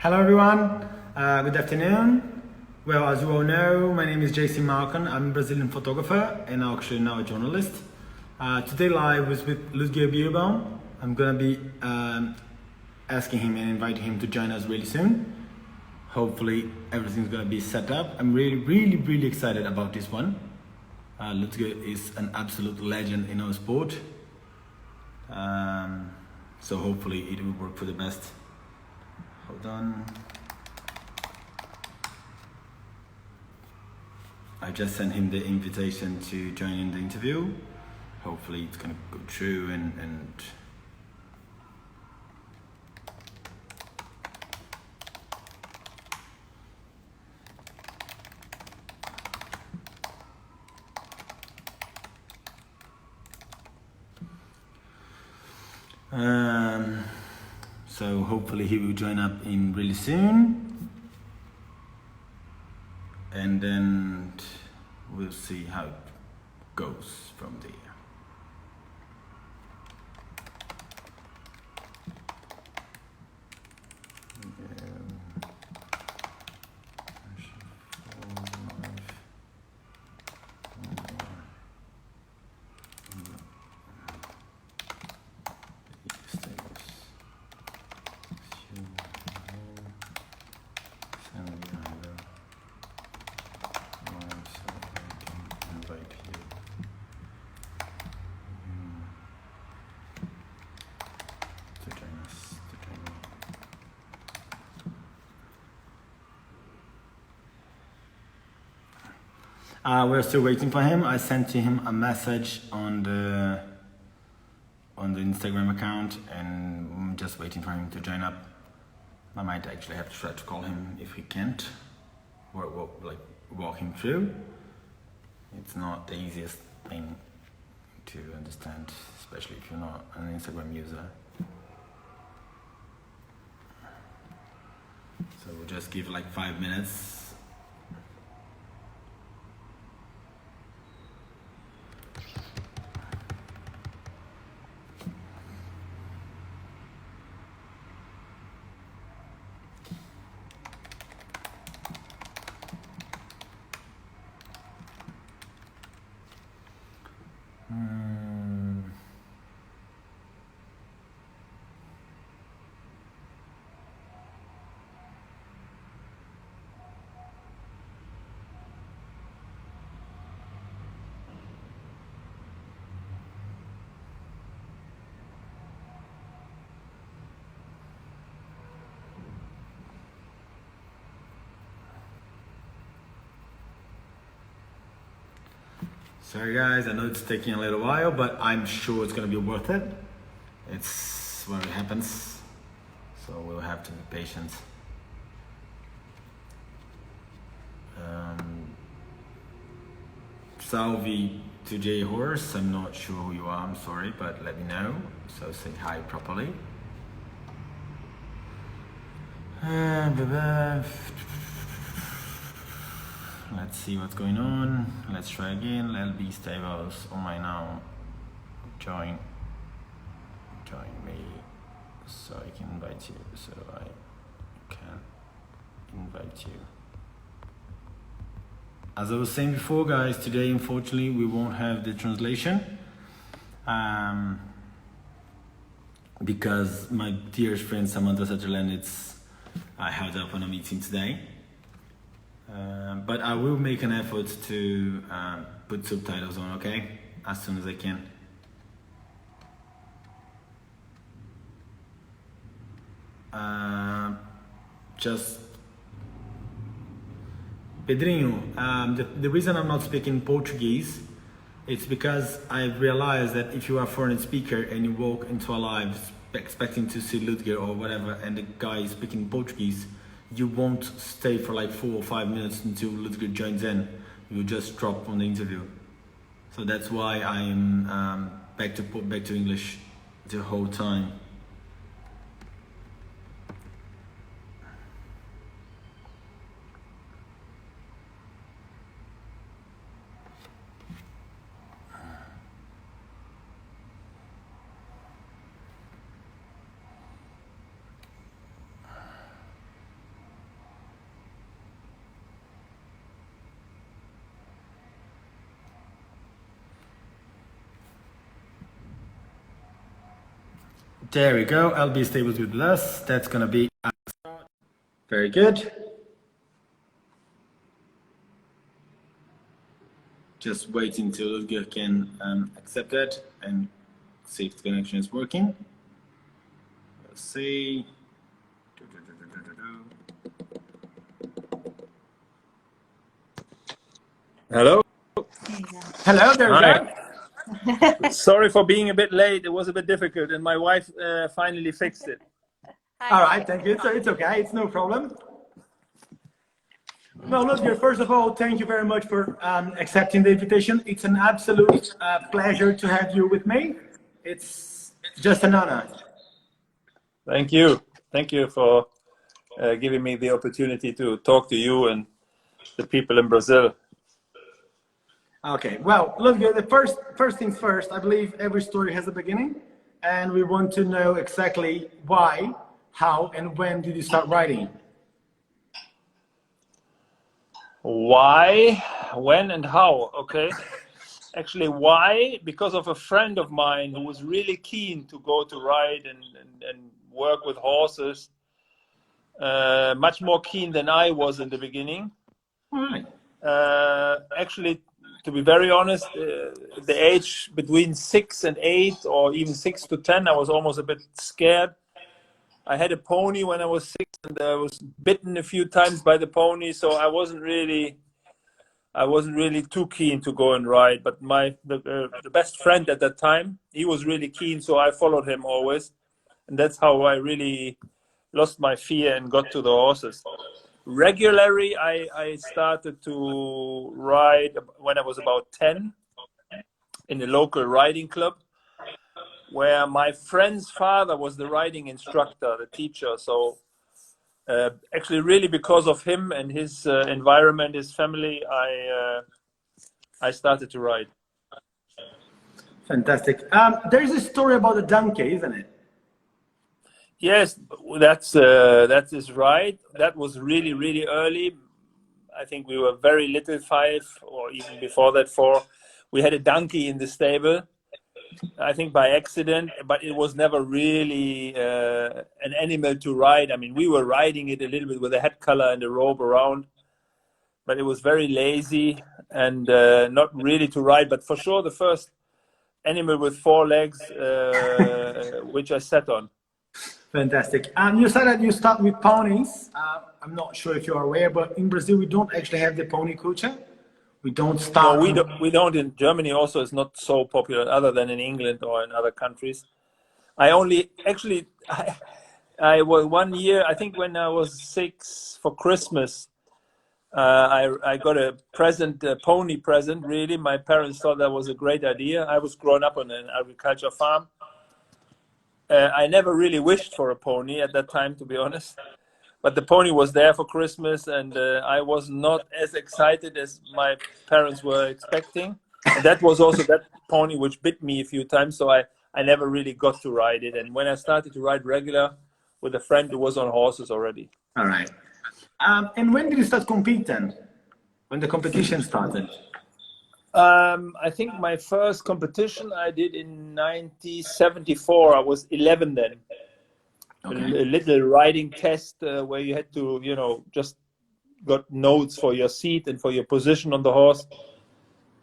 Hello everyone, good afternoon. Well, as you all know, my name is João Markun. I'm a Brazilian photographer and actually now a journalist. Today live was with Ludger Beerbaum. I'm gonna be asking him and inviting him to join us really soon. Hopefully everything's gonna be set up. I'm really excited about this one. Ludger is an absolute legend in our sport. So hopefully it will work for the best. Hold on. I just sent him the invitation to join in the interview. Hopefully it's gonna go through and so hopefully he will join up in really soon, and then we'll see how it goes from there. We're still waiting for him. I sent to him a message on the Instagram account, and I'm just waiting for him to join up. I might actually have to try to call him if he can't, or walk him through. It's not the easiest thing to understand, especially if you're not an Instagram user. So we'll just give like 5 minutes. Sorry guys, I know it's taking a little while, but I'm sure it's gonna be worth it. It's when it happens, so we'll have to be patient. Salve to J Horse, I'm not sure who you are, I'm sorry, but let me know, so say hi properly. Let's see what's going on. Let's try again. LB Stables. Oh my now. Join me so I can invite you. So I can invite you. As I was saying before, guys, today unfortunately we won't have the translation because my dear friend Samantha Sutherland I held up on a meeting today. But I will make an effort to put subtitles on, okay? As soon as I can. Just Pedrinho, the reason I'm not speaking Portuguese, it's because I've realized that if you are a foreign speaker and you walk into a live expecting to see Ludger or whatever, and the guy is speaking Portuguese, you won't stay for like 4 or 5 minutes until Ludger joins in. You just drop on the interview. So that's why I'm back to English the whole time. There we go. LB stables with less. That's gonna be very good. Just waiting till Ludger can accept that and see if the connection is working. Let's see. Hello. Hello, there we go. Sorry for being a bit late. It was a bit difficult, and my wife finally fixed it. All right, thank you. So it's okay. It's no problem. Well, Ludger, first of all, thank you very much for accepting the invitation. It's an absolute pleasure to have you with me. It's just an honor. Thank you. Thank you for giving me the opportunity to talk to you and the people in Brazil. Okay, well, Ludger, the first things first, I believe every story has a beginning, and we want to know exactly why, how, and when did you start writing? Why, when, and how? Okay. Actually, why? Because of a friend of mine who was really keen to go to ride and work with horses, much more keen than I was in the beginning. All right. Actually, to be very honest, the age between 6 and 8, or even 6 to 10, I was almost a bit scared. I had a pony when I was 6, and I was bitten a few times by the pony, so I wasn't really too keen to go and ride. But the best friend at that time, he was really keen, so I followed him always, and that's how I really lost my fear and got to the horses. Regularly, I started to ride when I was about 10 in a local riding club, where my friend's father was the riding instructor, the teacher. So actually, really because of him and his environment, his family, I started to ride. Fantastic. There's a story about a donkey, isn't it? Yes, that is right. That was really, really early. I think we were very little, 5, or even before that, 4. We had a donkey in the stable, I think by accident, but it was never really an animal to ride. I mean, we were riding it a little bit with a head collar and a robe around, but it was very lazy and not really to ride. But for sure, the first animal with 4 legs, which I sat on. Fantastic. You said that you start with ponies. I'm not sure if you're aware, but in Brazil, we don't actually have the pony culture. We don't start. No, we don't. In Germany also, it's not so popular, other than in England or in other countries. I was 1 year, I think when I was 6 for Christmas, I got a present, a pony present, really. My parents thought that was a great idea. I was growing up on an agriculture farm. I never really wished for a pony at that time, to be honest. But the pony was there for Christmas, and I was not as excited as my parents were expecting. And that was also that pony which bit me a few times, so I never really got to ride it. And when I started to ride regular with a friend who was on horses already. All right. And when did you start competing? When the competition started? I think my first competition I did in 1974. I was 11 then. Okay. A little riding test where you had to, just got notes for your seat and for your position on the horse.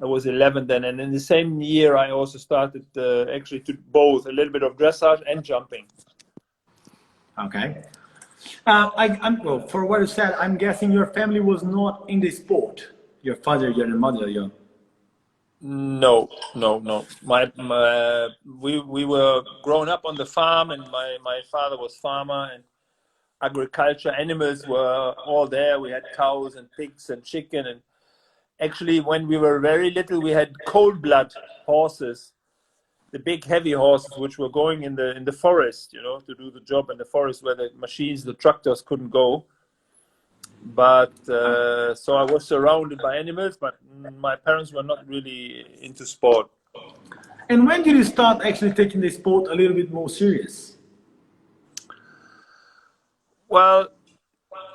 I was 11 then, and in the same year I also started actually to both a little bit of dressage and jumping. Okay. Well, for what you said, I'm guessing your family was not in the sport. Your father, your mother, your. No. We were grown up on the farm, and my father was farmer, and agriculture animals were all there. We had cows and pigs and chicken, and actually when we were very little, we had cold blood horses, the big heavy horses which were going in the forest, to do the job in the forest where the machines, the tractors couldn't go. But so I was surrounded by animals, but my parents were not really into sport. And when did you start actually taking the sport a little bit more serious? Well,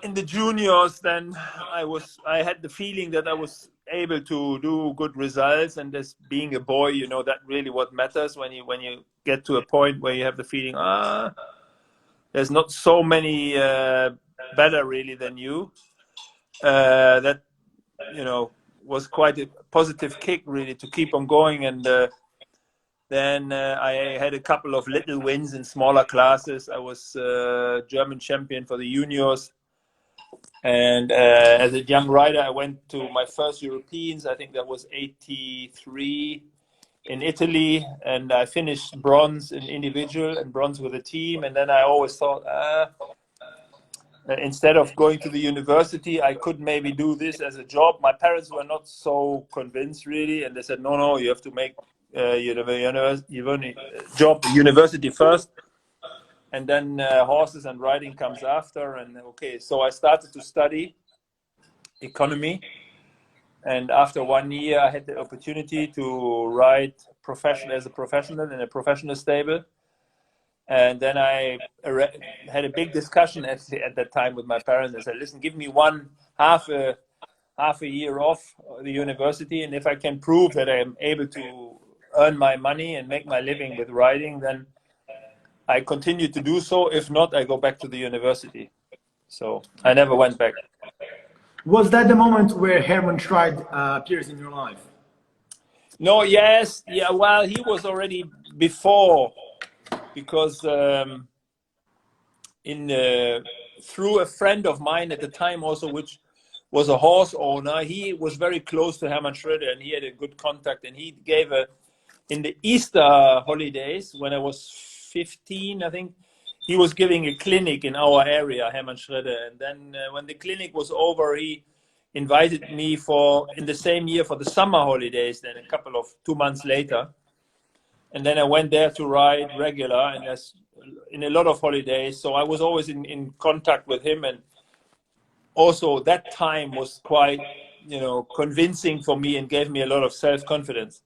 in the juniors, then I had the feeling that I was able to do good results, and as being a boy, you know, that really what matters when you get to a point where you have the feeling, there's not so many better really than you. That, you know, was quite a positive kick really to keep on going. And then I had a couple of little wins in smaller classes. I was German champion for the juniors. And as a young rider, I went to my first Europeans. I think that was 83 in Italy. And I finished bronze in individual and bronze with a team. And then I always thought, instead of going to the university, I could maybe do this as a job. My parents were not so convinced really. And they said, no, you have to make university first. And then horses and riding comes after. And okay, so I started to study economy. And after 1 year, I had the opportunity to ride as a professional in a professional stable. And then I had a big discussion at that time with my parents. I said, listen, give me half a year off the university. And if I can prove that I'm able to earn my money and make my living with riding, then I continue to do so. If not, I go back to the university. So I never went back. Was that the moment where Hermann Schreid appears in your life? No, yes. Yeah, well, he was already before, because through a friend of mine at the time also, which was a horse owner, he was very close to Hermann Schroeder, and he had a good contact. And he gave in the Easter holidays, when I was 15, I think, he was giving a clinic in our area, Hermann Schroeder. And then when the clinic was over, he invited me in the same year for the summer holidays, then 2 months later. And then I went there to ride regular, and in a lot of holidays. So I was always in contact with him. And also that time was quite, you know, convincing for me and gave me a lot of self-confidence.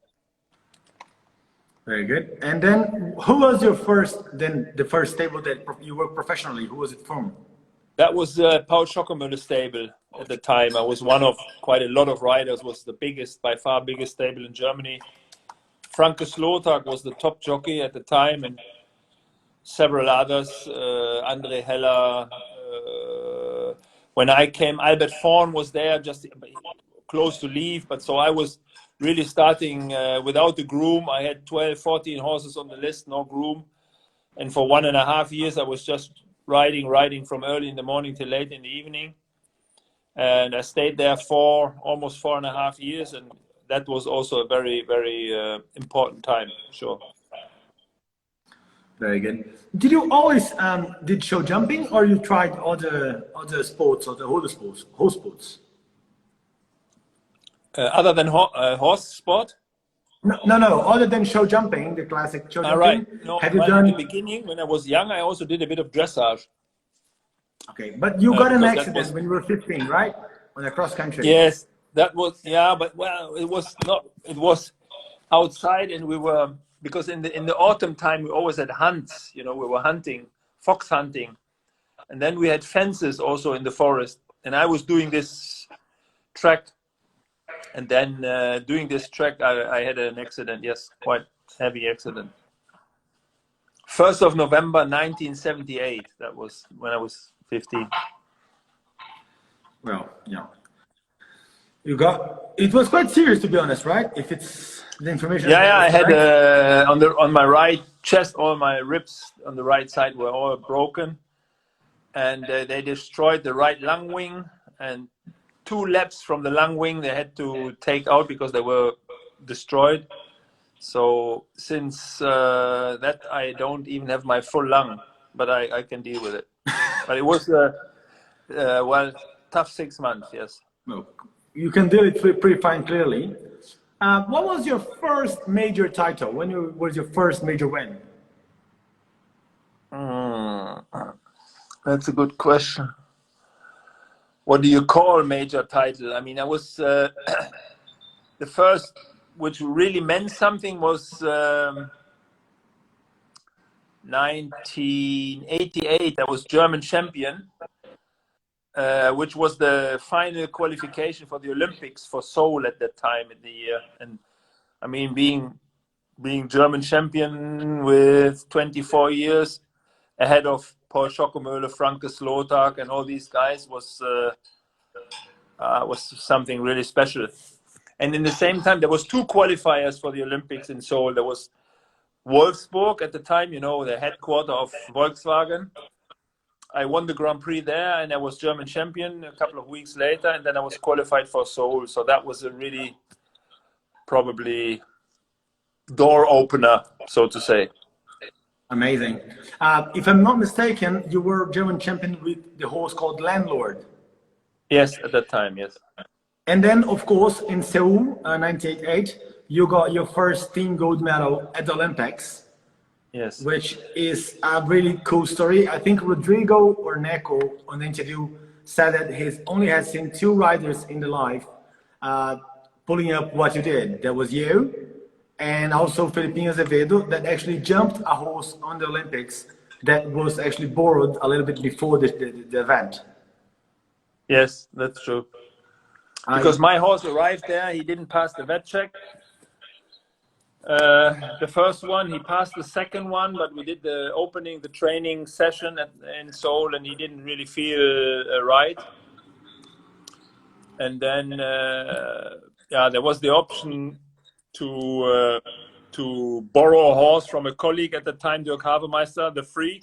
Very good. And then who was the first stable that you worked professionally? Who was it from? That was Paul Schockemüller stable at the time. I was one of quite a lot of riders, was the biggest, by far biggest stable in Germany. Franke Slotag was the top jockey at the time, and several others, Andre Heller. When I came, Albert Vorn was there, just close to leave. But so I was really starting without the groom. I had 12, 14 horses on the list, no groom. And for 1.5 years, I was just riding from early in the morning till late in the evening. And I stayed there for almost 4.5 years. And that was also a very, very important time, sure. Very good. Did you always did show jumping, or you tried other sports or the horse sports? Other than horse sport? No. Other than show jumping, the classic show jumping. Right. No, have you done? In the beginning, when I was young, I also did a bit of dressage. Okay, but you got an accident when you were 15, right? On a cross country. Yes, that was, yeah, but well, it was not. It was outside, and we were, because in the autumn time we always had hunts. You know, we were hunting, fox hunting, and then we had fences also in the forest. And I was doing this track. And then doing this track, I had an accident, yes, quite heavy accident. 1st of November, 1978, that was when I was 15. Well, yeah. It was quite serious, to be honest, right? If it's the information. Yeah, I had on my right chest, all my ribs on the right side were all broken. And they destroyed the right lung wing, and 2 laps from the lung wing they had to take out because they were destroyed. So since that, I don't even have my full lung, but I can deal with it. But it was well, tough 6 months, yes. No, you can deal it pretty fine, clearly. What was your first major title? When was your first major win? That's a good question. What do you call major title? I mean, I was the first, which really meant something, was 1988. I was German champion, which was the final qualification for the Olympics for Seoul at that time in the year. And I mean, being German champion with 24 years ahead of Paul Schockemöhle, Franke Slotag, and all these guys was something really special. And in the same time, there was 2 qualifiers for the Olympics in Seoul. There was Wolfsburg at the time, you know, the headquarter of Volkswagen. I won the Grand Prix there, and I was German champion a couple of weeks later, and then I was qualified for Seoul. So that was a really probably door opener, so to say. Amazing. If I'm not mistaken, you were German champion with the horse called Landlord. Yes, at that time, yes. And then, of course, in Seoul, 1988, you got your first team gold medal at the Olympics. Yes. Which is a really cool story. I think Rodrigo or Neko on the interview said that he only has seen 2 riders in the life pulling up what you did. There was you and also Felipinho Azevedo that actually jumped a horse on the Olympics that was actually borrowed a little bit before the event. Yes, that's true. Because my horse arrived there, he didn't pass the vet check. The first one, he passed the second one, but we did the training session in Seoul, and he didn't really feel right. And then, there was the option to borrow a horse from a colleague at the time, Dirk Havemeister, the Freak,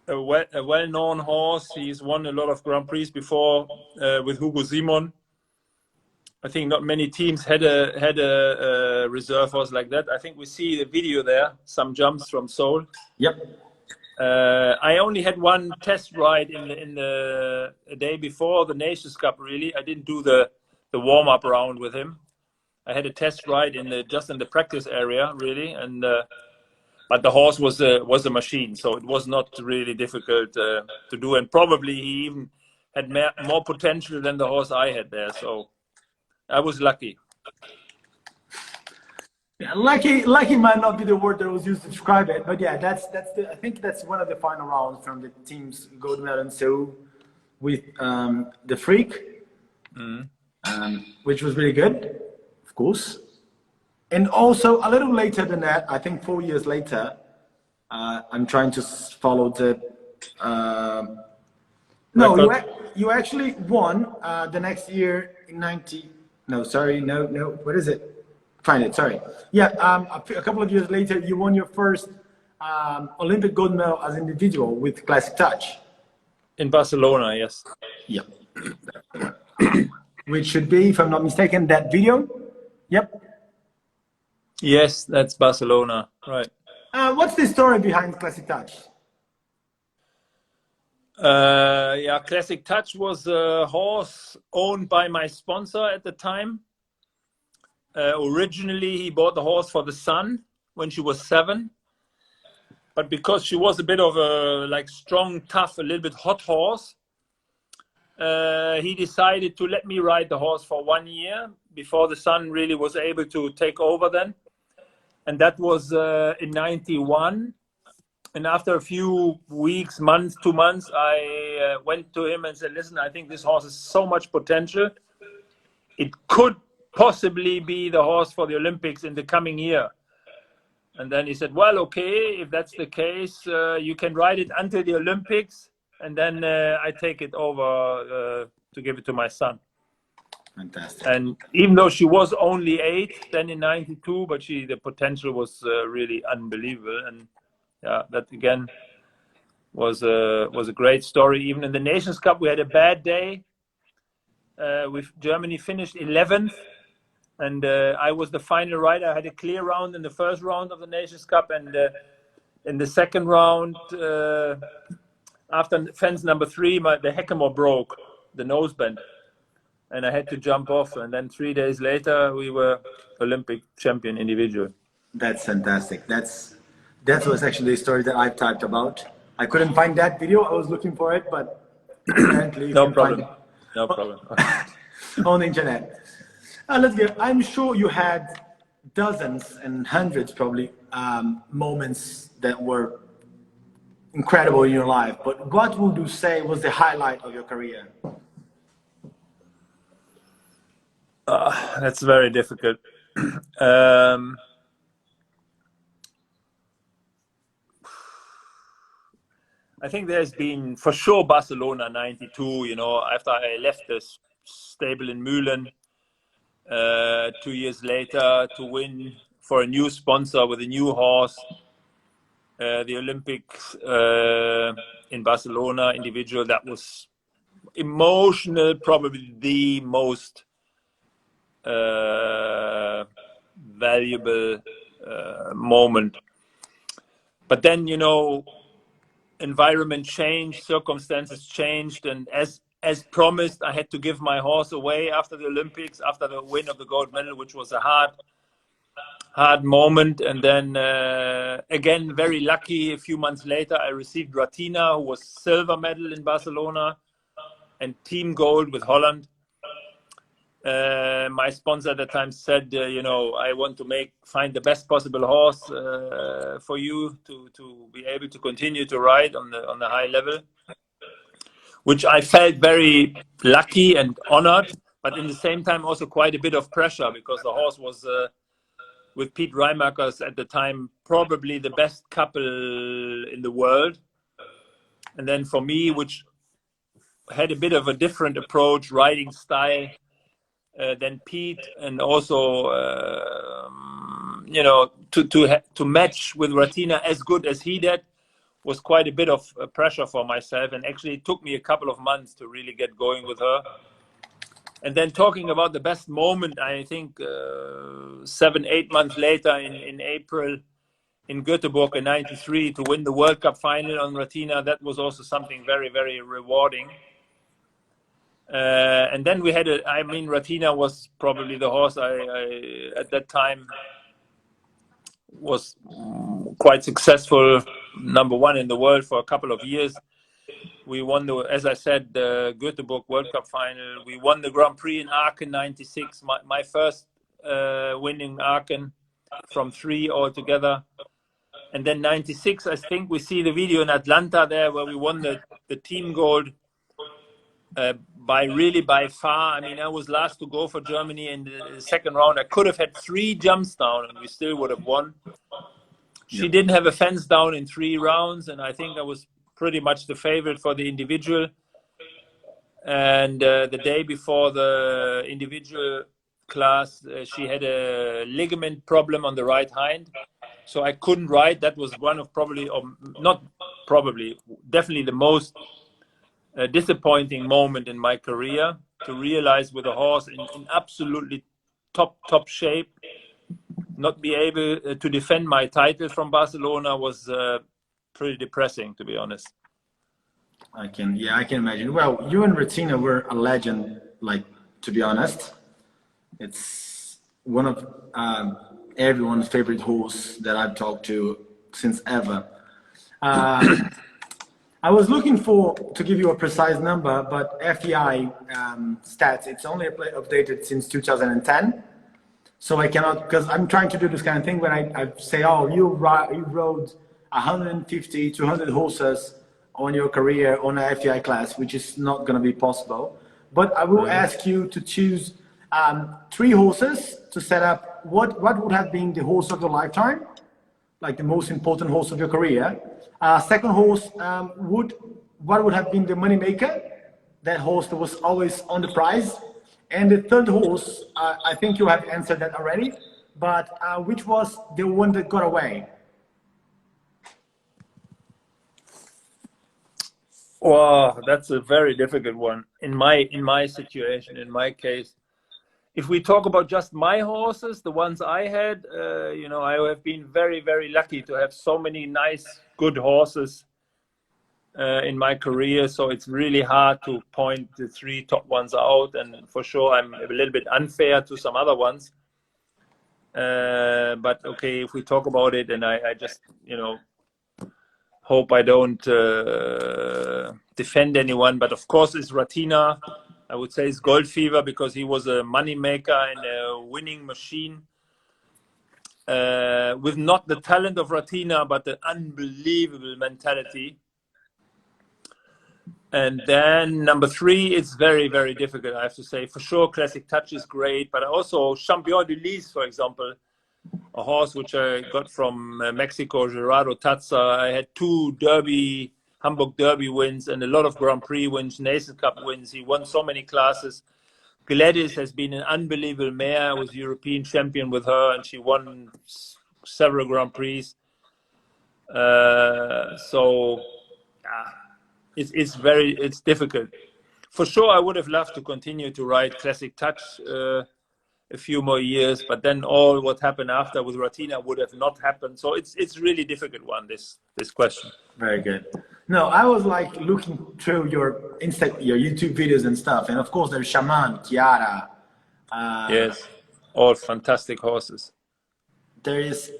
a well-known horse. He's won a lot of Grand Prix before with Hugo Simon. I think not many teams had a reserve horse like that. I think we see the video there, some jumps from Seoul. Yep. I only had one test ride in the day before the Nations Cup. Really, I didn't do the warm-up round with him. I had a test ride just in the practice area, really, and but the horse was a machine, so it was not really difficult to do, and probably he even had more potential than the horse I had there. So I was lucky. Yeah, lucky might not be the word that was used to describe it, but yeah, I think that's one of the final rounds from the team's gold medal in Seoul with the Freak, which was really good, of course. And also a little later than that, I think 4 years later, I'm trying to follow the. You actually won the next year in 90. No, sorry, no. What is it? Find it. Sorry. Yeah, a couple of years later, you won your first Olympic gold medal as an individual with Classic Touch. In Barcelona, yes. Yeah. Which should be, if I'm not mistaken, that video. Yep. Yes, that's Barcelona, right. What's the story behind Classic Touch? Classic Touch was a horse owned by my sponsor at the time. Originally, he bought the horse for the son when she was 7. But because she was a bit of a strong, tough, a little bit hot horse, he decided to let me ride the horse for 1 year before the son really was able to take over then. And that was in 91. And after a few weeks, 2 months, I went to him and said, listen, I think this horse has so much potential. It could possibly be the horse for the Olympics in the coming year. And then he said, well, okay, if that's the case, you can ride it until the Olympics. And then I take it over to give it to my son. Fantastic. And even though she was only 8 then in 92, but the potential was really unbelievable. And yeah, that again was a great story. Even in the Nations Cup, we had a bad day. With Germany finished 11th, and I was the final rider. I had a clear round in the first round of the Nations Cup, and in the second round, after fence number 3, the Heckamore broke, the noseband, and I had to jump off. And then 3 days later, we were Olympic champion individual. That's fantastic. That was actually the story that I've typed about. I couldn't find that video. I was looking for it, but apparently you can find it. No problem. On the internet. Let's go. I'm sure you had dozens and hundreds, probably, moments that were incredible in your life, but what would you say was the highlight of your career? That's very difficult. I think there's been, for sure, Barcelona 92, you know, after I left the stable in Mühlen, 2 years later, to win for a new sponsor with a new horse, the Olympics in Barcelona individual. That was emotional, probably the most valuable moment. But then, you know, environment changed, circumstances changed, and as promised, I had to give my horse away after the Olympics, after the win of the gold medal, which was a hard moment. And then again, very lucky, a few months later, I received Ratina, who was silver medal in Barcelona and team gold with Holland. My sponsor at the time said, you know, I want to find the best possible horse for you to be able to continue to ride on the high level, which I felt very lucky and honored, but in the same time also quite a bit of pressure, because the horse was with Pete Reimakers at the time probably the best couple in the world. And then for me, which had a bit of a different approach, riding style, than Pete, and also you know, to match with Ratina as good as he did was quite a bit of pressure for myself, and actually it took me a couple of months to really get going with her. And then talking about the best moment, I think 7-8 months later in April in Göteborg in '93 to win the World Cup final on Ratina, that was also something very, very rewarding. And then we had Ratina was probably the horse I at that time was quite successful, #1 in the world for a couple of years. We won as I said, the Göteborg World Cup final. We won the Grand Prix in Aachen '96, my first winning Aachen from 3 altogether. And then '96, I think we see the video in Atlanta there where we won the team gold. By far. I mean, I was last to go for Germany in the second round. I could have had 3 jumps down and we still would have won. She didn't have a fence down in 3 rounds, and I think I was pretty much the favorite for the individual. And the day before the individual class, she had a ligament problem on the right hind, so I couldn't ride. That was one of definitely the most disappointing moment in my career, to realize with a horse in absolutely top shape, not be able to defend my title from Barcelona was pretty depressing, to be honest. I can imagine. Well, you and Ratina were a legend, like, to be honest. It's one of everyone's favorite horse that I've talked to since ever. I was looking to give you a precise number, but FEI stats, it's only updated since 2010. So I cannot, because I'm trying to do this kind of thing when I say, oh, you rode 150, 200 horses on your career on a FEI class, which is not going to be possible. But I will ask you to choose 3 horses to set up. What would have been the horse of your lifetime, like the most important horse of your career? Second horse, what would have been the money maker? That horse that was always on the prize. And the third horse, I think you have answered that already, but which was the one that got away? Wow, that's a very difficult one. In my situation, in my case, if we talk about just my horses, the ones I had, you know, I have been very, very lucky to have so many nice, good horses in my career. So it's really hard to point the 3 top ones out. And for sure, I'm a little bit unfair to some other ones. But okay, if we talk about it, and I just, you know, hope I don't defend anyone. But of course, it's Ratina. I would say it's Gold Fever, because he was a money maker and a winning machine, with not the talent of Ratina, but the unbelievable mentality. And then number 3, it's very, very difficult, I have to say. For sure, Classic Touch is great, but also Champion du Lys, for example, a horse which I got from Mexico, Gerardo Taza. I had 2 Derby, Hamburg Derby wins and a lot of Grand Prix wins, Nations Cup wins. He won so many classes. Gladys has been an unbelievable mare. I was European champion with her, and she won several Grand Prix. It's difficult. For sure, I would have loved to continue to ride Classic Touch a few more years, but then all what happened after with Ratina would have not happened. So it's really difficult one, this question. Very good. No, I was like looking through your YouTube videos and stuff, and of course there's Shaman, Chiara. Yes, all fantastic horses. There is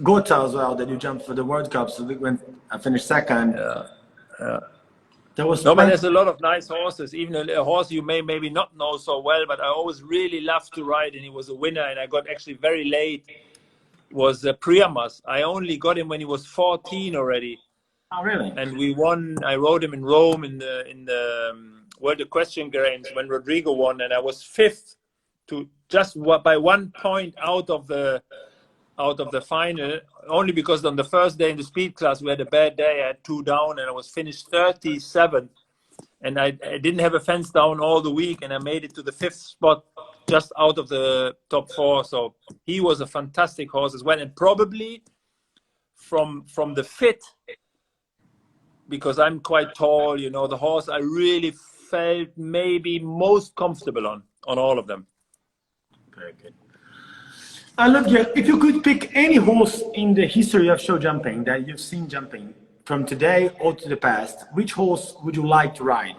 Gotha as well, that you jumped for the World Cup, so when I finished second. Yeah. There was but there's a lot of nice horses, even a horse you maybe not know so well, but I always really loved to ride, and he was a winner, and I got actually very late, was Priamas. I only got him when he was 14 already. Oh, really? And we won. I rode him in Rome in the World Equestrian Games when Rodrigo won, and I was 5th to just by 1 point out of the final, only because on the first day in the speed class we had a bad day. I had 2 down and I was finished 37th, and I didn't have a fence down all the week, and I made it to the 5th spot, just out of the top 4. So he was a fantastic horse as well, and probably from the fit, because I'm quite tall, you know, the horse I really felt maybe most comfortable on all of them. Very good. Ludger, if you could pick any horse in the history of show jumping that you've seen jumping, from today or to the past, which horse would you like to ride?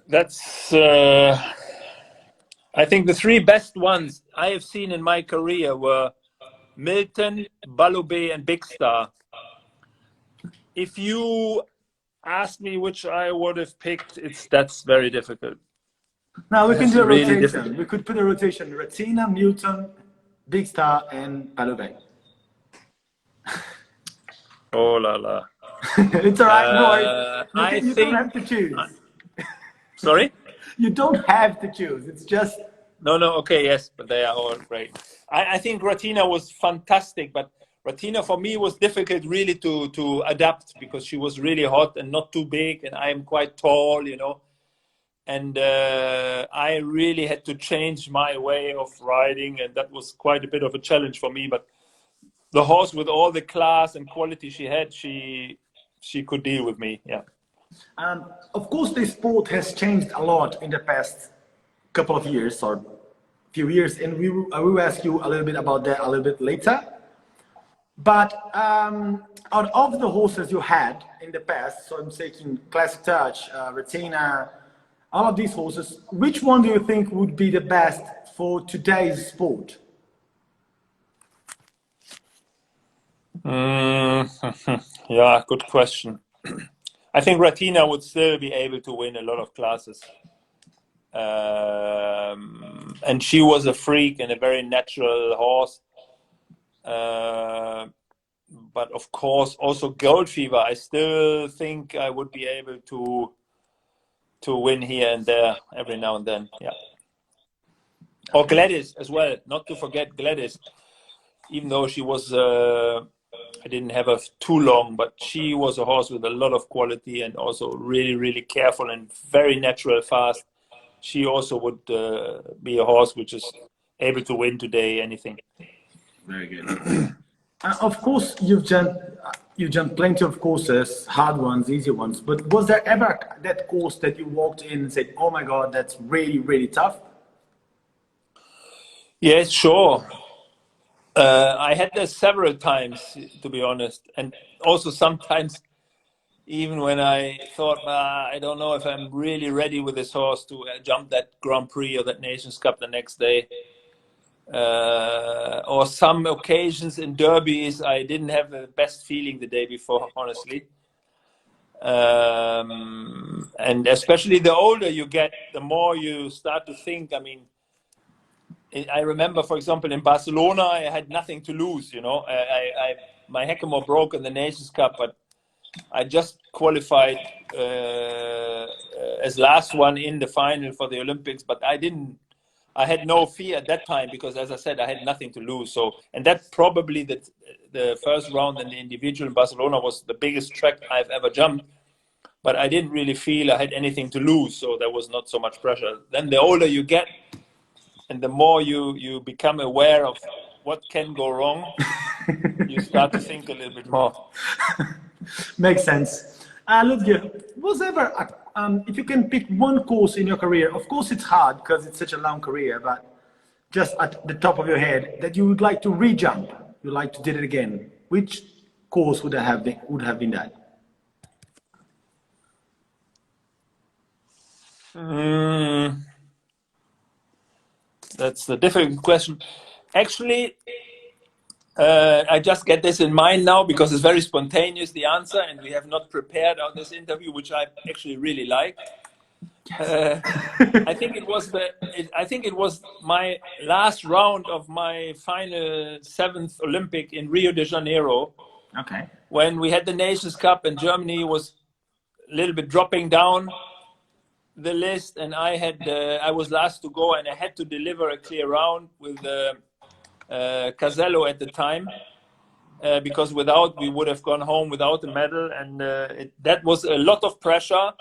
That's, I think the 3 best ones I have seen in my career were Milton, Balubé, and Big Star. If you ask me which I would have picked, that's very difficult. Now we can do a really rotation. difficult. We could put a rotation: Ratina, Milton, Big Star, and Balubé. Oh la la! It's all right. No worries. You don't have to choose. Sorry? You don't have to choose. It's just. No. Okay, yes, but they are all great. I think Ratina was fantastic, but Ratina for me was difficult really to adapt, because she was really hot and not too big, and I am quite tall, you know. And I really had to change my way of riding, and that was quite a bit of a challenge for me. But the horse, with all the class and quality she had, she could deal with me. Yeah. Of course, the sport has changed a lot in the past couple of years or few years, and I will ask you a little bit about that a little bit later. But out of the horses you had in the past, so I'm taking Classic Touch, Ratina, all of these horses, which one do you think would be the best for today's sport? Yeah, good question. I think Ratina would still be able to win a lot of classes. And she was a freak and a very natural horse. But of course, also Gold Fever, I still think I would be able to win here and there every now and then. Yeah. Or Gladys as well, not to forget Gladys, even though she was, I didn't have her too long, but she was a horse with a lot of quality and also really, really careful and very natural fast. She also would be a horse which is able to win today, anything. Very good. Of course, you've jumped plenty of courses, hard ones, easy ones, but was there ever that course that you walked in and said, oh my God, that's really, really tough? Yes, sure. I had this several times, to be honest. And also sometimes, even when I thought, I don't know if I'm really ready with this horse to jump that Grand Prix or that Nations Cup the next day. Or some occasions in derbies, I didn't have the best feeling the day before, honestly. And especially the older you get, the more you start to think. I mean, I remember, for example, in Barcelona, I had nothing to lose. You know, I my heckamore broke in the Nations Cup, but I just qualified as last one in the final for the Olympics. But I had no fear at that time because, as I said, I had nothing to lose. So, and that probably the first round in the individual in Barcelona was the biggest track I've ever jumped. But I didn't really feel I had anything to lose, so there was not so much pressure. Then the older you get, and the more you become aware of what can go wrong, you start to think a little bit more. Makes sense. Ludger, was ever, if you can pick one course in your career, of course it's hard because it's such a long career, but just at the top of your head, that you would like to re-jump, you'd like to do it again, which course would have been that? That's a difficult question. Actually, I just get this in mind now because it's very spontaneous, the answer, and we have not prepared on this interview, which I actually really like. I think it was my last round of my final 7th Olympic in Rio de Janeiro. Okay. When we had the Nations Cup and Germany was a little bit dropping down the list, and I was last to go, and I had to deliver a clear round with Casello at the time, because we would have gone home without a medal, and that was a lot of pressure.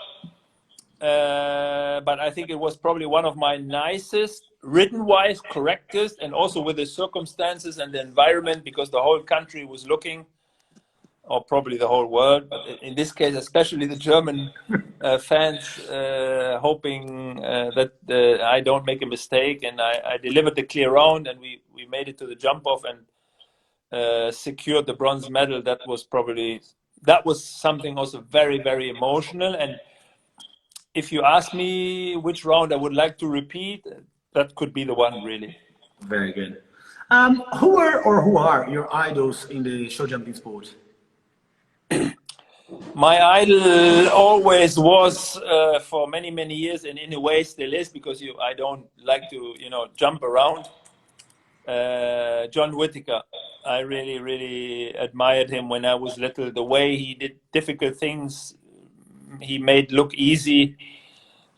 But I think it was probably one of my nicest, written-wise, correctest, and also with the circumstances and the environment, because the whole country was looking, or probably the whole world, but in this case, especially the German fans, hoping that I don't make a mistake. And I delivered the clear round, and we made it to the jump off and secured the bronze medal. That was something also very, very emotional. And if you ask me which round I would like to repeat, that could be the one, really. Very good. Who are your idols in the show jumping sport? My idol always was, for many, many years, and in a way still is, because I don't like to, jump around. John Whittaker. I really, really admired him when I was little. The way he did difficult things, he made look easy.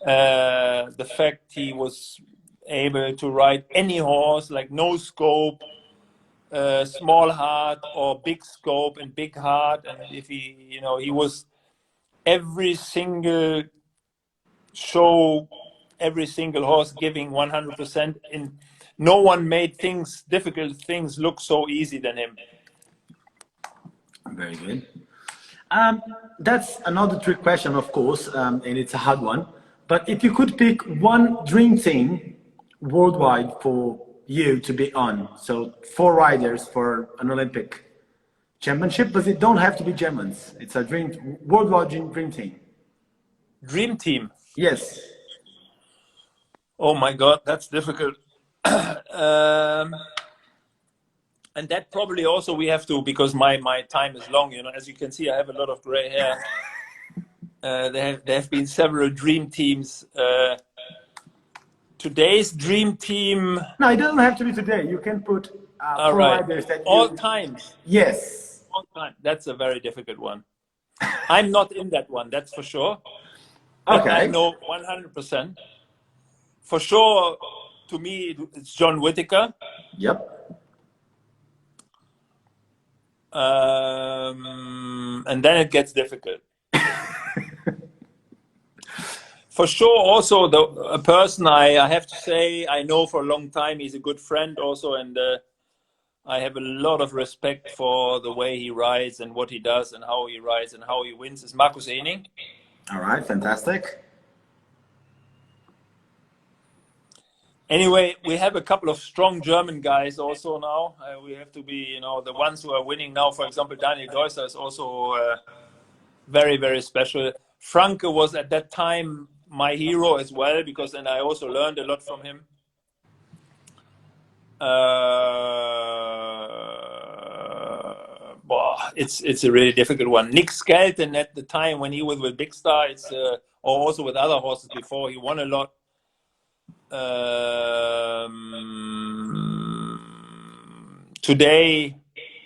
The fact he was able to ride any horse, like no scope, small heart, or big scope and big heart. And if he was every single show, every single horse giving 100%. And no one made difficult things look so easy than him. Very good. That's another trick question, of course, and it's a hard one. But if you could pick one dream team worldwide for you to be on, so 4 riders for an Olympic championship, but it don't have to be Germans. It's a worldwide dream team. Dream team? Yes. Oh my God, that's difficult. And that probably also we have to, because my time is long, as you can see, I have a lot of gray hair. There have been several dream teams. Today's dream team. No, it doesn't have to be today. You can put riders that all times. Yes. All time. That's a very difficult one. I'm not in that one, that's for sure. Okay. I know 100%. For sure, to me, it's John Whittaker. Yep. And then it gets difficult. For sure, also a person I have to say I know for a long time. He's a good friend also, and I have a lot of respect for the way he rides and what he does and how he rides and how he wins. Is Markus Ening. All right, fantastic. Anyway, we have a couple of strong German guys also now. We have to be, the ones who are winning now. For example, Daniel Deusser is also very, very special. Franke was at that time my hero as well, because then I also learned a lot from him. It's a really difficult one. Nick Skelton at the time when he was with Big Star, or also with other horses before, he won a lot. Today,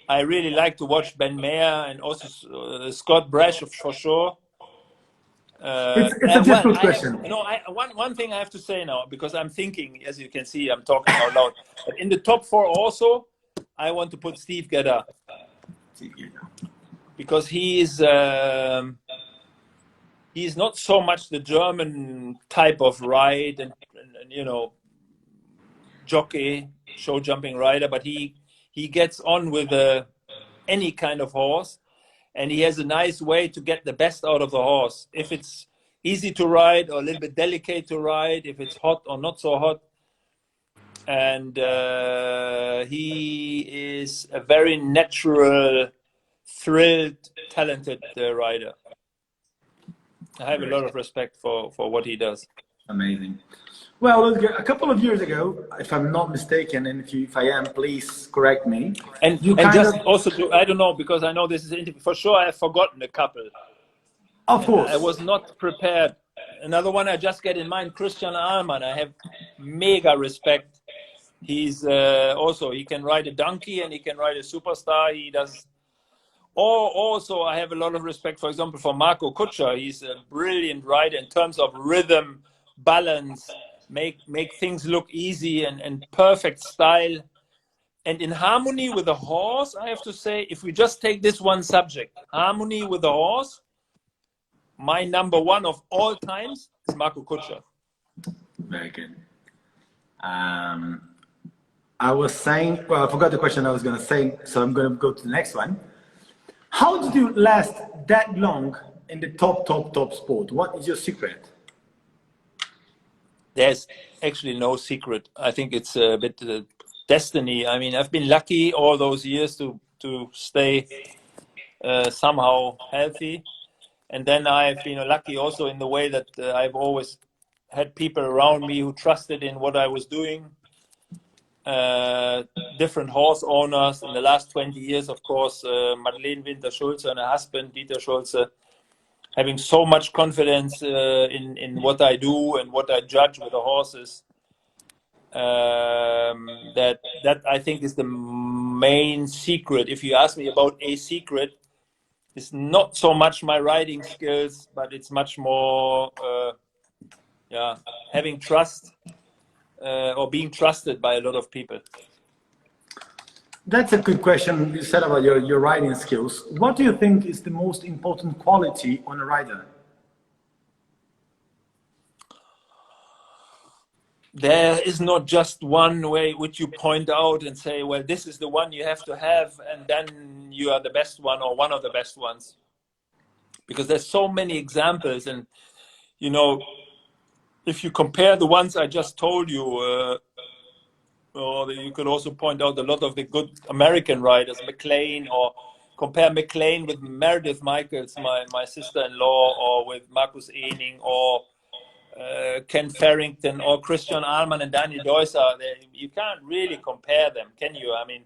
I really like to watch Ben Mayer and also Scott Brash for sure. It's a difficult question. One thing I have to say now, because I'm thinking, as you can see, I'm talking out loud. But in the top 4 also, I want to put Steve Gedda. Because he's not so much the German type of ride and you know, jockey, show jumping rider, but he gets on with any kind of horse, and he has a nice way to get the best out of the horse. If it's easy to ride or a little bit delicate to ride, if it's hot or not so hot. And he is a very natural, thrilled, talented rider. I have a lot of respect for what he does. Amazing. Well, a couple of years ago, if I'm not mistaken, and if I am, please correct me. And I don't know, because I know this is an interview. For sure, I have forgotten a couple. Of course. I was not prepared. Another one I just get in mind, Christian Ahlmann. I have mega respect. He's he can ride a donkey and he can ride a superstar. He does. Also, I have a lot of respect, for example, for Marco Kutscher. He's a brilliant rider in terms of rhythm, balance, make things look easy and perfect style. And in harmony with the horse, I have to say, if we just take this one subject, harmony with the horse, my number 1 of all times is Marco Kutscher. Very good. I was saying, well, I forgot the question I was going to say, so I'm going to go to the next one. How did you last that long in the top sport? What is your secret? There's actually no secret. I think it's a bit destiny. I mean, I've been lucky all those years to stay somehow healthy. And then I've been lucky also in the way that I've always had people around me who trusted in what I was doing. Different horse owners in the last 20 years, of course, Madeleine Winter-Schulze and her husband, Dieter Schulze, having so much confidence in what I do and what I judge with the horses. That I think is the main secret. If you ask me about a secret, it's not so much my riding skills, but it's much more having trust or being trusted by a lot of people. That's a good question you said about your riding skills. What do you think is the most important quality on a rider? There is not just one way which you point out and say, well, this is the one you have to have, and then you are the best one or one of the best ones. Because there's so many examples, and you know, if you compare the ones I just told you, or you could also point out a lot of the good American riders, McLean, or compare McLean with Meredith Michaels, my sister-in-law, or with Marcus Ehning, or Ken Farrington, or Christian Ahlmann and Daniel Deusser. You can't really compare them, can you? I mean,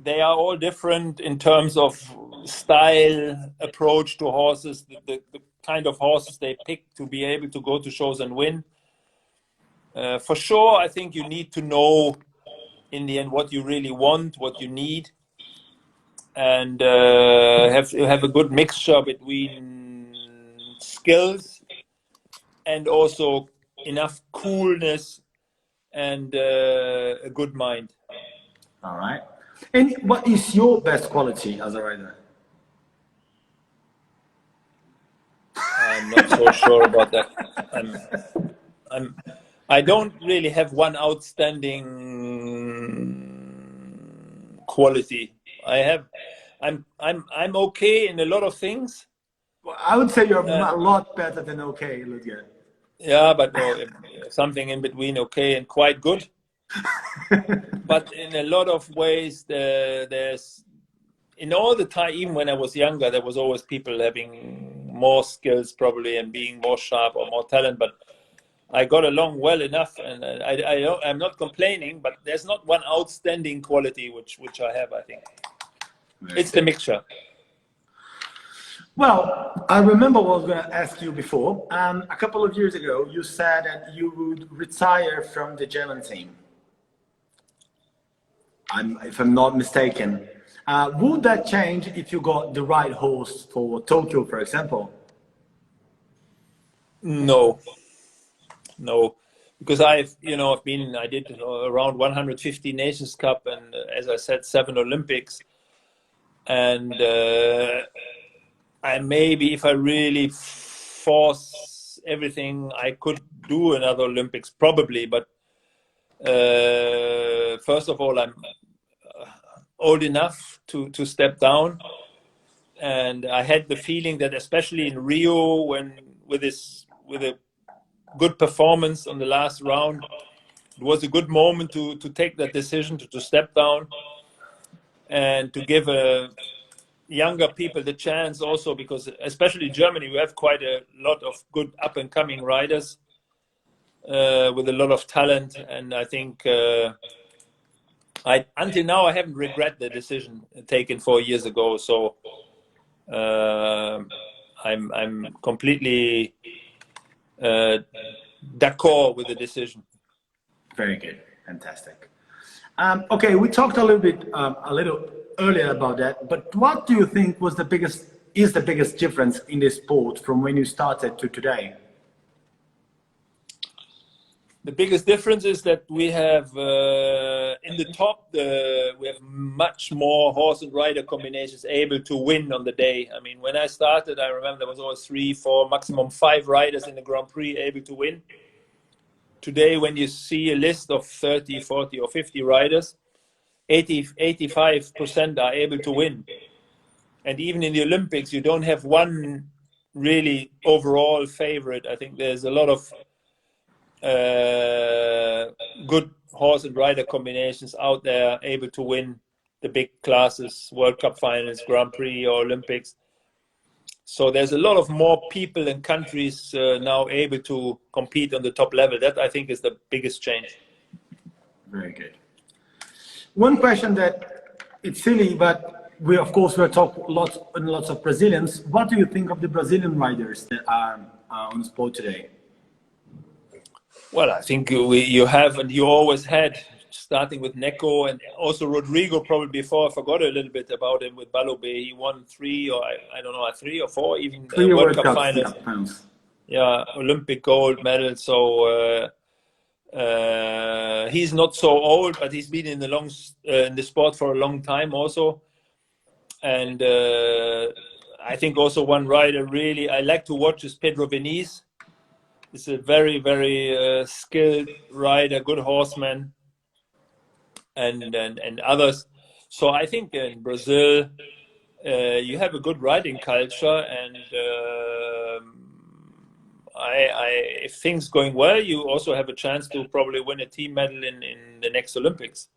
they are all different in terms of style, approach to horses, the kind of horses they pick to be able to go to shows and win. For sure, I think you need to know in the end what you really want, what you need, and have a good mixture between skills and also enough coolness and a good mind. All right. And what is your best quality as a rider? I'm not so sure about that. I don't really have one outstanding quality. I'm okay in a lot of things. Well, I would say you're a lot better than okay, Ludger. Yeah, but no, something in between okay and quite good. But in a lot of ways, there's in all the time, even when I was younger, there was always people having more skills probably and being more sharp or more talent. But I got along well enough, and I'm not complaining. But there's not one outstanding quality which I have. I think it's the mixture. Well, I remember what I was going to ask you before. A couple of years ago, you said that you would retire from the German team. If I'm not mistaken. Would that change if you got the right horse for Tokyo, for example? No, no, because I did around 150 Nations Cup and, as I said, 7 Olympics, and I maybe if I really force everything, I could do another Olympics probably, but first of all, I'm old enough to step down, and I had the feeling that especially in Rio, when with a good performance on the last round, it was a good moment to take that decision to step down and to give younger people the chance also, because especially in Germany we have quite a lot of good up and coming riders with a lot of talent, and I think until now I haven't regretted the decision taken 4 years ago. So I'm completely d'accord with the decision. Very good, fantastic. Okay, we talked a little earlier about that, but what do you think is the biggest difference in this sport from when you started to today? The biggest difference is that we have in the top, we have much more horse and rider combinations able to win on the day. I mean, when I started, I remember there was always 3, 4, maximum 5 riders in the Grand Prix able to win. Today, when you see a list of 30, 40 or 50 riders, 85% are able to win. And even in the Olympics, you don't have one really overall favorite. I think there's a lot of good horse and rider combinations out there able to win the big classes, World Cup finals, Grand Prix or Olympics. So there's a lot of more people and countries now able to compete on the top level. That I think is the biggest change. Very good. One question that it's silly, but we of course will talk lots of Brazilians. What do you think of the Brazilian riders that are on the sport today? Well, I think you have, and you always had, starting with Neco and also Rodrigo probably before. I forgot a little bit about him with Balube. He won 3 or I don't know, 3 or 4 even World Cup finals. Yeah, Olympic gold medal. So he's not so old, but he's been in the sport for a long time also. And I think also one rider really I like to watch is Pedro Veniz. He's a very, very skilled rider, good horseman, and others. So I think in Brazil you have a good riding culture, and if things going well, you also have a chance to probably win a team medal in the next Olympics.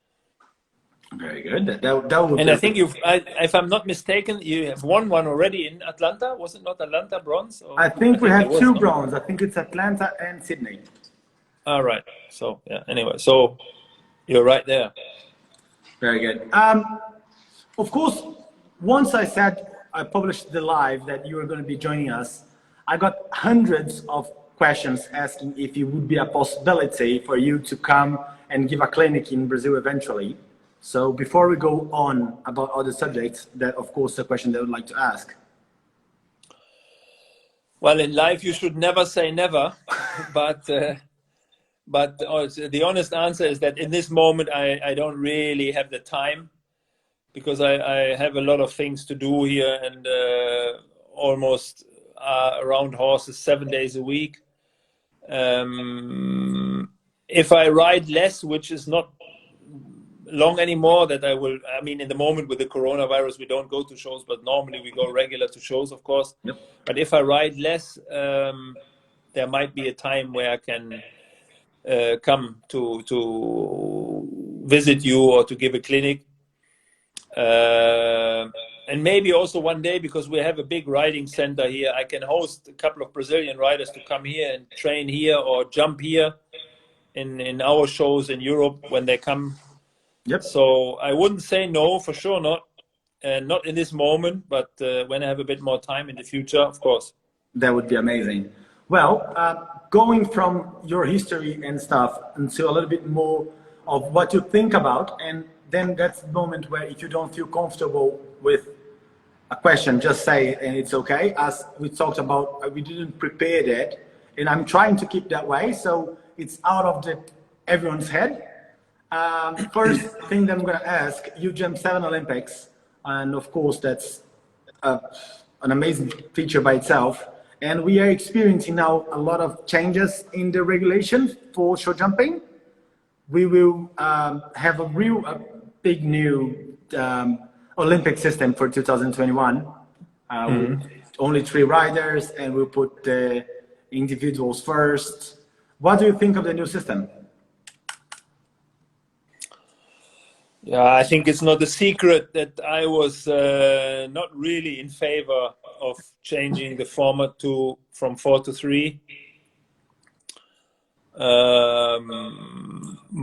Very good. That would and I think if I'm not mistaken, you have won one already in Atlanta. Was it not Atlanta bronze? I think we have 2 bronze. I think it's Atlanta and Sydney. All right. So yeah. Anyway, so you're right there. Very good. Of course, once I published the live that you were going to be joining us, I got hundreds of questions asking if it would be a possibility for you to come and give a clinic in Brazil eventually. So before we go on about other subjects, that of course the question that I would like to ask. Well, in life you should never say never, but the honest answer is that in this moment I don't really have the time, because I have a lot of things to do here, and almost around horses 7 days a week. If I ride less, which is not long anymore, that I mean, in the moment with the coronavirus, we don't go to shows, but normally we go regular to shows, of course. Yep. But if I ride less, there might be a time where I can come to visit you or to give a clinic. And maybe also one day, because we have a big riding center here, I can host a couple of Brazilian riders to come here and train here or jump here in our shows in Europe when they come. Yep. So I wouldn't say no, for sure not. Not in this moment, but when I have a bit more time in the future, of course. That would be amazing. Well, going from your history and stuff into a little bit more of what you think about, and then that's the moment where if you don't feel comfortable with a question, just say it and it's okay. As we talked about, we didn't prepare that, and I'm trying to keep that way, so it's out of everyone's head. First thing that I'm going to ask, you jumped 7 Olympics, and of course that's an amazing feature by itself. And we are experiencing now a lot of changes in the regulations for short jumping. We will have a big new Olympic system for 2021. With only 3 riders, and we'll put the individuals first. What do you think of the new system? Yeah, I think it's not a secret that I was not really in favor of changing the format from 4 to 3.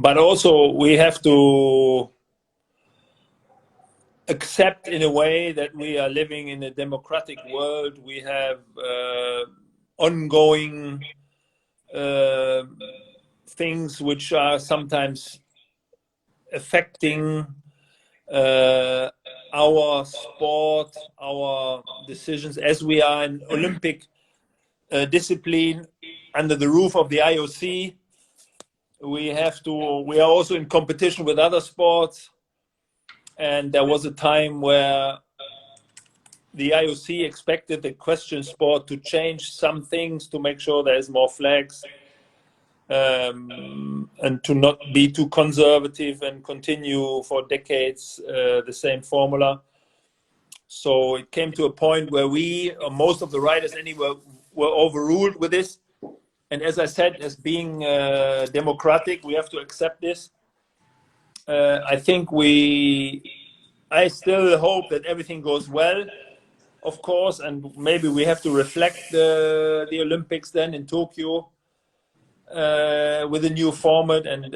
But also we have to accept in a way that we are living in a democratic world. We have ongoing things which are sometimes affecting our sport, our decisions, as we are an Olympic discipline under the roof of the IOC. We are also in competition with other sports, and there was a time where the IOC expected the equestrian sport to change some things to make sure there's more flags, and to not be too conservative and continue for decades the same formula. So it came to a point where most of the riders anyway, were overruled with this. And as I said, as being democratic, we have to accept this. I think I still hope that everything goes well, of course, and maybe we have to reflect the Olympics then in Tokyo with a new format, and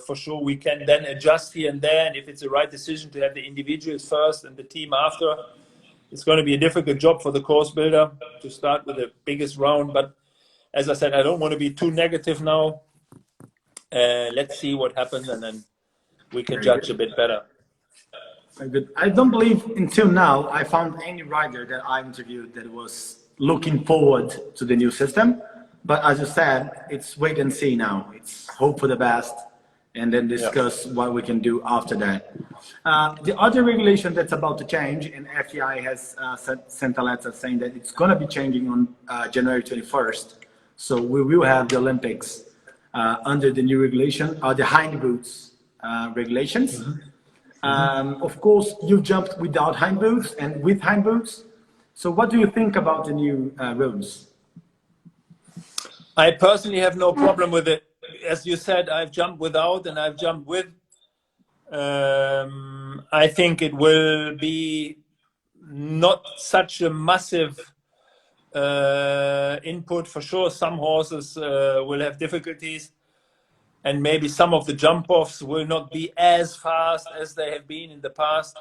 for sure we can then adjust here and there, and if it's the right decision to have the individuals first and the team after, it's going to be a difficult job for the course builder to start with the biggest round. But as I said, I don't want to be too negative now. Let's see what happens, and then we can judge a bit better. Very good. I don't believe until now I found any rider that I interviewed that was looking forward to the new system. But as you said, it's wait and see now. It's hope for the best, and then discuss what we can do after that. The other regulation that's about to change, and FEI has sent a letter saying that it's going to be changing on January 21st. So we will have the Olympics under the new regulation, are the hind boots regulations. Of course, you jumped without hind boots and with hind boots. So what do you think about the new rules? I personally have no problem with it. As you said, I've jumped without and I've jumped with. I think it will be not such a massive input. For sure, some horses will have difficulties, and maybe some of the jump-offs will not be as fast as they have been in the past.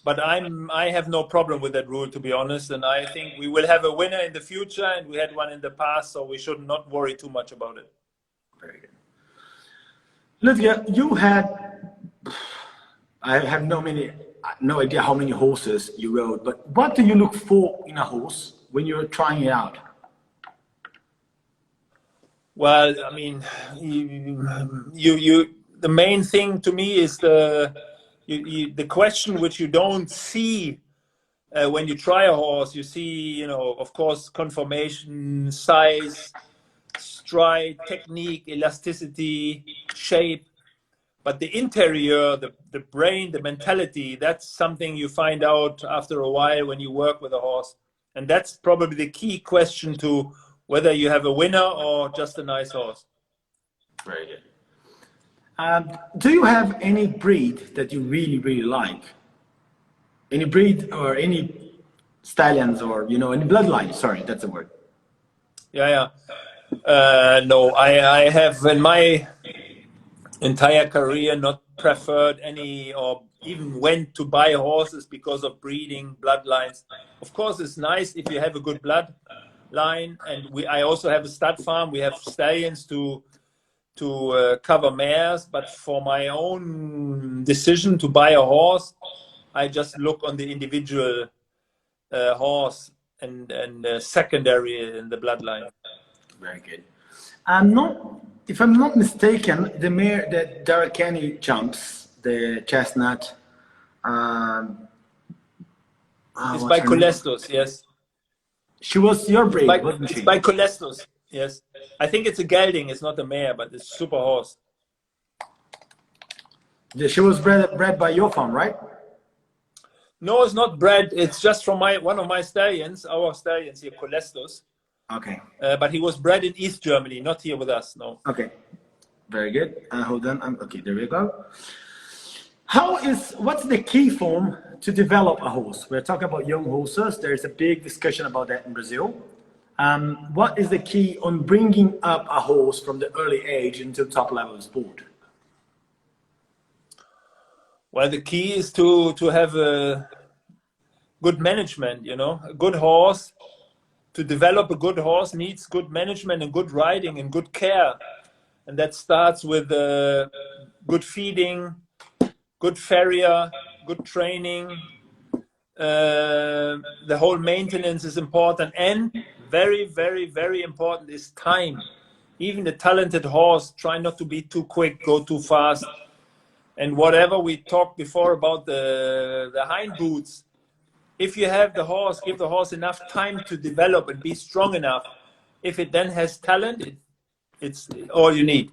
But I have no problem with that rule, to be honest. And I think we will have a winner in the future, and we had one in the past, so we should not worry too much about it. Very good. Ludger, you had, I have no idea how many horses you rode, but what do you look for in a horse when you're trying it out? Well, I mean, the main thing to me is the question which you don't see when you try a horse. You see, of course, conformation, size, stride, technique, elasticity, shape. But the interior, the brain, the mentality, that's something you find out after a while when you work with a horse. And that's probably the key question to whether you have a winner or just a nice horse. Very good. Do you have any breed that you really, really like? Any breed or any stallions or, any bloodline? Sorry, that's a word. Yeah. No, I have in my entire career not preferred any or even went to buy horses because of breeding, bloodlines. Of course, it's nice if you have a good bloodline, and I also have a stud farm. We have stallions to to cover mares, but for my own decision to buy a horse, I just look on the individual horse and secondary in the bloodline. Very good. If I'm not mistaken, the mare that Darakani jumps, the chestnut, it's by Colestos, yes. She was your breed, wasn't she? It's by Colestos, yes. I think it's a gelding, it's not a mare, but it's a super horse. She was bred by your farm, right? No, it's not bred. It's just from one of my stallions, our stallions here, Colestos. Okay. But he was bred in East Germany, not here with us, no. Okay. Very good. Hold on. Okay, there we go. What's the key form to develop a horse? We're talking about young horses. There's a big discussion about that in Brazil. What is the key on bringing up a horse from the early age into top level sport? Well, the key is to have a good management, you know. A good horse, to develop a good horse needs good management and good riding and good care. And that starts with good feeding, good farrier, good training. The whole maintenance is important, and very, very, very important is time. Even the talented horse, try not to be too quick, go too fast. And whatever we talked before about the hind boots, if you have the horse, give the horse enough time to develop and be strong enough. If it then has talent, it's all you need.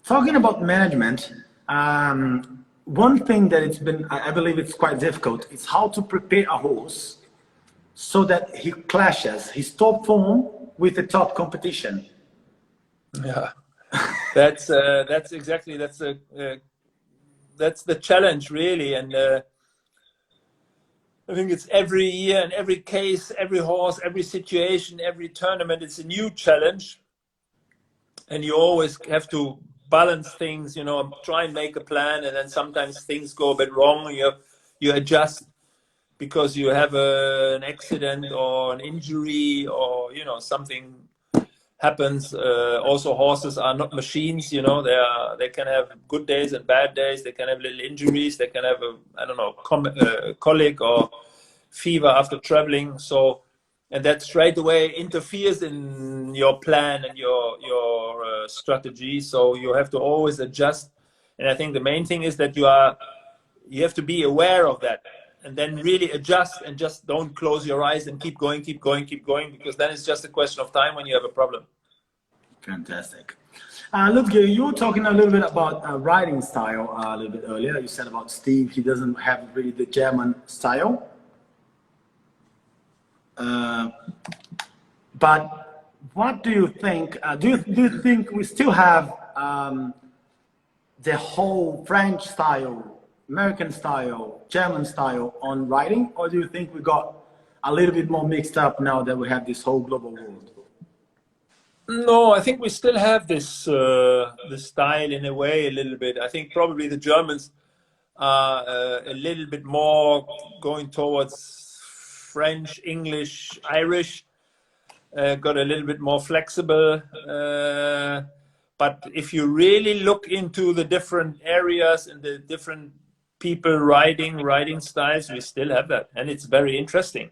Talking about management, one thing that I believe it's quite difficult, is how to prepare a horse so that he clashes his top form with the top competition. Yeah. That's exactly that's the challenge, really. And I think it's every year and every case, every horse, every situation, every tournament, it's a new challenge, and you always have to balance things, you know, try and make a plan, and then sometimes things go a bit wrong. You adjust because you have an accident or an injury, or you know, something happens. Also, horses are not machines, you know. They can have good days and bad days. They can have little injuries. They can have colic or fever after traveling. So, and that straight away interferes in your plan and your strategy. So you have to always adjust. And I think the main thing is that you have to be aware of that, and then really adjust, and just don't close your eyes and keep going, because then it's just a question of time when you have a problem. Fantastic. Ludger, you were talking a little bit about riding style a little bit earlier. You said about Steve, he doesn't have really the German style. But what do you think? Do you think we still have the whole French style, American style, German style on riding, or do you think we got a little bit more mixed up now that we have this whole global world? No, I think we still have this style in a way, a little bit. I think probably the Germans are a little bit more going towards French, English, Irish, got a little bit more flexible. But if you really look into the different areas and the different people riding styles, we still have that, and it's very interesting.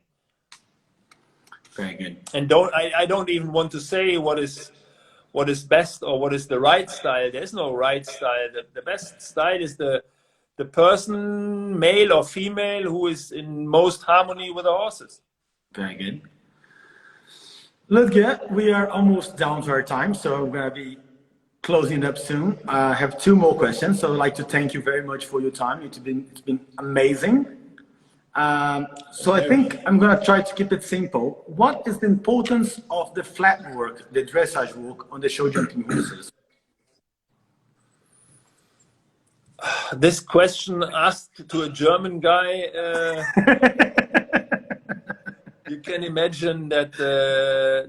Very good. And I don't even want to say what is best or what is the right style. There's no right style. The best style is the person, male or female, who is in most harmony with the horses. Very good. Ludger, we are almost down to our time, so we're going to be closing up soon. I have two more questions, so I'd like to thank you very much for your time. It's been amazing. So I think I'm going to try to keep it simple. What is the importance of the flat work, the dressage work on the show jumping horses? This question asked to a German guy, you can imagine that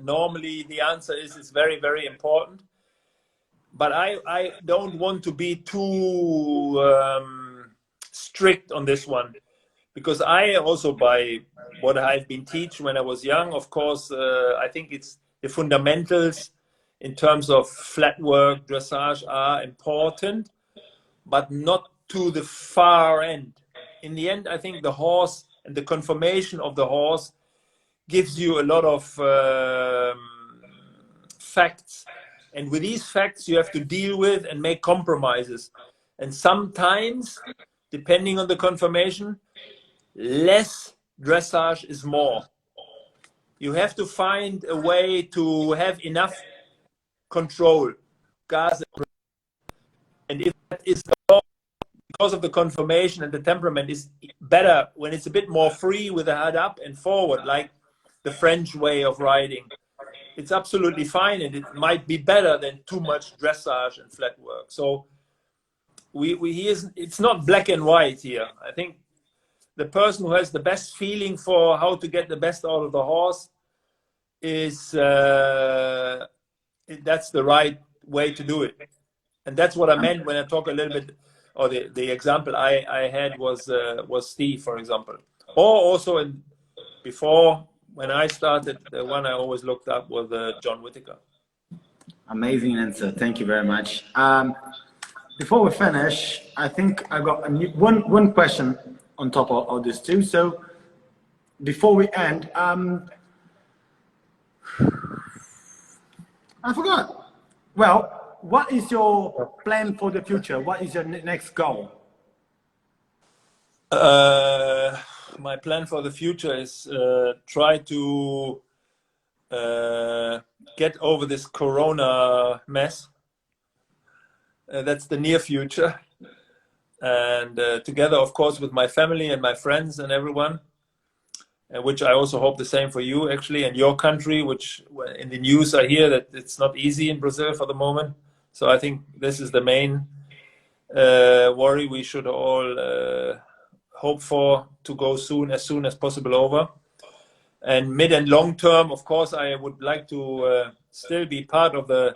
normally the answer is it's very, very important. But I don't want to be too strict on this one, because I also, by what I've been teaching when I was young, of course, I think it's the fundamentals in terms of flat work, dressage are important, but not to the far end. In the end, I think the horse and the conformation of the horse gives you a lot of facts. And with these facts, you have to deal with and make compromises. And sometimes, depending on the conformation, less dressage is more. You have to find a way to have enough control. And if that is because of the conformation and the temperament is better when it's a bit more free with the head up and forward, like the French way of riding. It's absolutely fine, and it might be better than too much dressage and flat work. So it's not black and white here. I think the person who has the best feeling for how to get the best out of the horse is that's the right way to do it. And that's what I meant when I talk a little bit, or the example I had was Steve, for example. Or also before, when I started, the one I always looked up was John Whittaker. Amazing answer. Thank you very much. Before we finish, I think I got one question on top of this too. So before we end, I forgot. Well, what is your plan for the future? What is your next goal? My plan for the future is try to get over this Corona mess. That's the near future. And together, of course, with my family and my friends and everyone, which I also hope the same for you, actually, and your country, which in the news I hear that it's not easy in Brazil for the moment. So I think this is the main worry we should all hope for to go as soon as possible over. And mid and long term, of course, I would like to still be part of the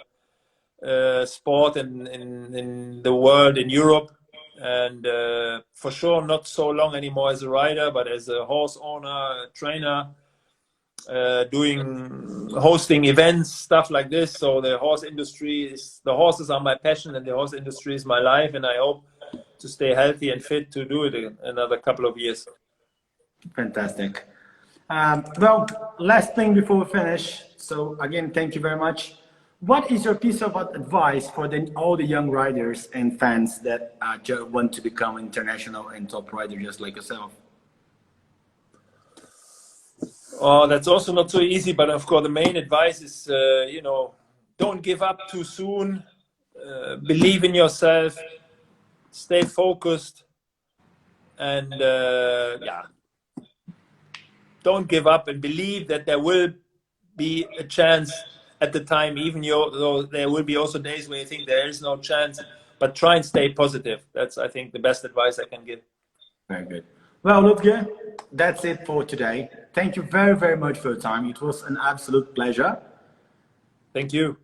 sport in the world, in Europe. And for sure, not so long anymore as a rider, but as a horse owner, trainer, hosting events, stuff like this. So the horses are my passion, and the horse industry is my life. And I hope to stay healthy and fit to do it another couple of years. Fantastic. Well, last thing before we finish. So again, thank you very much. What is your piece of advice for all the young riders and fans that want to become international and top rider just like yourself? Oh, that's also not so easy, but of course the main advice is, don't give up too soon. Believe in yourself. Stay focused. And don't give up, and believe that there will be a chance at the time, even though there will be also days where you think there is no chance, but try and stay positive. That's, I think, the best advice I can give. Very good. Well, Ludger, that's it for today. Thank you very, very much for your time. It was an absolute pleasure. Thank you.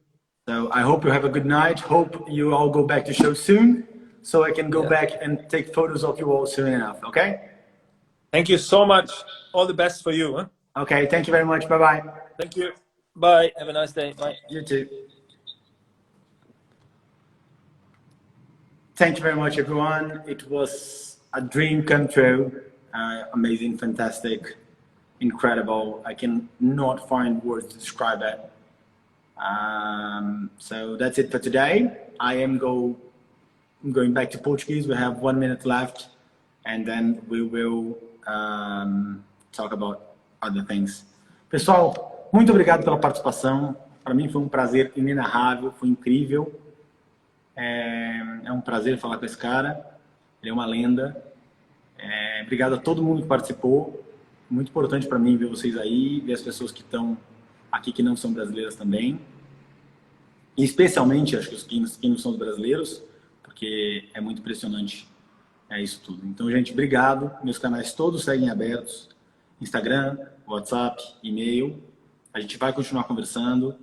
So I hope you have a good night. Hope you all go back to show soon, so I can go back and take photos of you all soon enough, okay? Thank you so much. All the best for you. Huh? Okay, thank you very much. Bye-bye. Thank you. Bye. Have a nice day. Bye. You too. Thank you very much, everyone. It was a dream come true. Amazing, fantastic, incredible. I can not find words to describe it. So that's it for today. I am going back to Portuguese. We have 1 minute left, and then we will talk about other things. Pessoal, muito obrigado pela participação. Para mim foi um prazer inenarrável, foi incrível. É um prazer falar com esse cara. Ele é uma lenda. Obrigado a todo mundo que participou. Muito importante para mim ver vocês aí, ver as pessoas que estão aqui que não são brasileiras também. E especialmente, acho que quem não são os brasileiros, porque é muito impressionante isso tudo. Então, gente, obrigado. Meus canais todos seguem abertos. Instagram, WhatsApp, e-mail. A gente vai continuar conversando.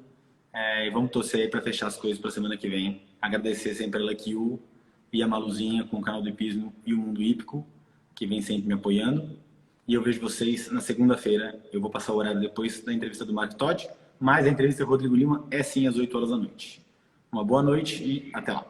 E vamos torcer aí para fechar as coisas para a semana que vem. Agradecer sempre a Lucky You e a Maluzinha com o canal do hipismo e o Mundo Hípico, que vem sempre me apoiando. E eu vejo vocês na segunda-feira. Eu vou passar o horário depois da entrevista do Mark Todd, mas a entrevista com o Rodrigo Lima é sim às 8 horas da noite. Uma boa noite e até lá.